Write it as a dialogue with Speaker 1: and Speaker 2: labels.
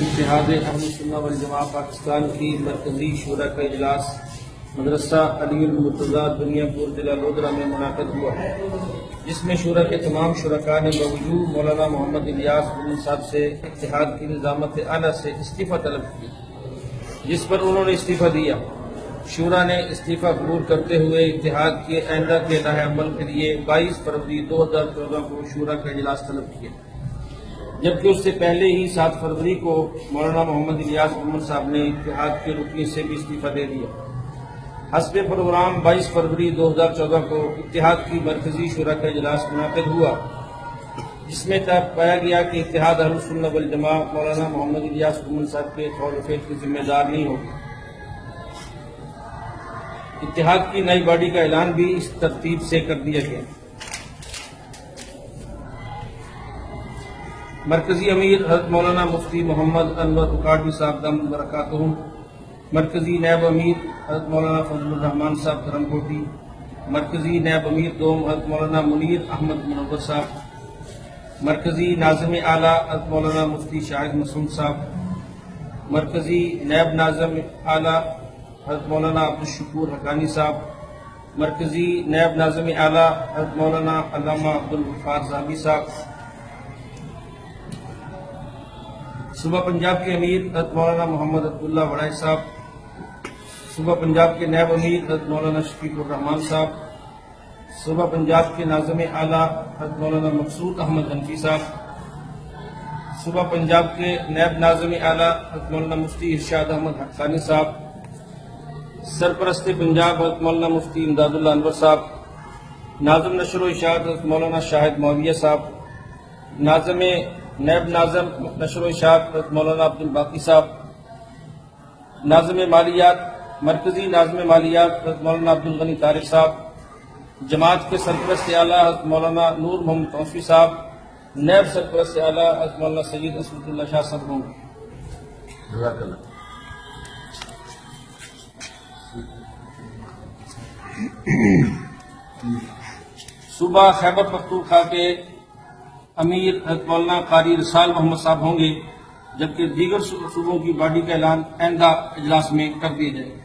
Speaker 1: اتحاد اہل سنہ والجماعہ پاکستان کی مرکزی شورا کا اجلاس مدرسہ علی المرتضیٰ دنیا پور ضلع لودھرا میں منعقد ہوا، جس میں شورا کے تمام شرکاء نے بوجود مولانا محمد الیاس بن صاحب سے اتحاد کی نظامت اعلیٰ سے استعفیٰ طلب کی، جس پر انہوں نے استعفیٰ دیا۔ شورا نے استعفیٰ قبول کرتے ہوئے اتحاد کے آئندہ کے راہ عمل کے لیے 22 فروری 2014 کو شورا کا اجلاس طلب کیا، جبکہ اس سے پہلے ہی 7 فروری کو مولانا محمد الیاس بن صاحب نے اتحاد کے رکنی سے بھی استعفیٰ دے دیا۔ حسب پروگرام 22 فروری 2014 کو اتحاد کی مرکزی شورا کا اجلاس منعقد ہوا، جس میں طے پایا گیا کہ اتحاد اہل سنہ والجماعہ مولانا محمد الیاس بن صاحب کے قول و فعل کی ذمہ دار نہیں ہوگی۔ اتحاد کی نئی باڈی کا اعلان بھی اس ترتیب سے کر دیا گیا۔ مرکزی امیر حضرت مولانا مفتی محمد انور اکاڑوی صاحب دامت برکاتہم، مرکزی نائب امیر حضرت مولانا فضل الرحمان صاحب دھرمکوٹی، مرکزی نائب امیر دوم حضرت مولانا منیر احمد منور صاحب، مرکزی ناظم اعلیٰ حضرت مولانا مفتی شاہد مسعود صاحب، مرکزی نائب ناظم اعلیٰ حضرت مولانا عبدالشکور حقانی صاحب، مرکزی نائب ناظم اعلیٰ حضرت مولانا علامہ عبدالغفار زاہبی صاحب، صوبہ پنجاب کے امیر حضرت مولانا محمد عبداللہ وڑائی صاحب، صوبہ پنجاب کے نائب امیر حضرت مولانا شفیق الرحمان صاحب، صوبہ پنجاب کے ناظم اعلیٰ حضرت مولانا مقصود احمد حنفی صاحب، صوبہ پنجاب کے نائب ناظم اعلیٰ حضرت مولانا مفتی ارشاد احمد حقانی صاحب، سرپرست پنجاب حضرت مولانا مفتی امداد اللہ انور صاحب، ناظم نشر و اشاعت حضرت مولانا شاہد معاویہ صاحب، نائب ناظم نشر و اشاعت حضرت مولانا عبد الباقی صاحب، ناظم مالیات مرکزی ناظم مالیات حضرت مولانا عبد الغنی طارق صاحب، جماعت کے سرپرست اعلیٰ حضرت مولانا نور محمد توفی صاحب، نائب سرپرست اعلیٰ حضرت مولانا سید اسود اللہ شاہ صاحب ہوں گے۔
Speaker 2: جزاک اللہ۔
Speaker 1: صوبہ خیبر پختونخوا کے امیر حضرت مولانا قاری رسال محمد صاحب ہوں گے، جبکہ دیگر صوبوں کی باڈی کا اعلان آئندہ اجلاس میں کر دیا جائے گا۔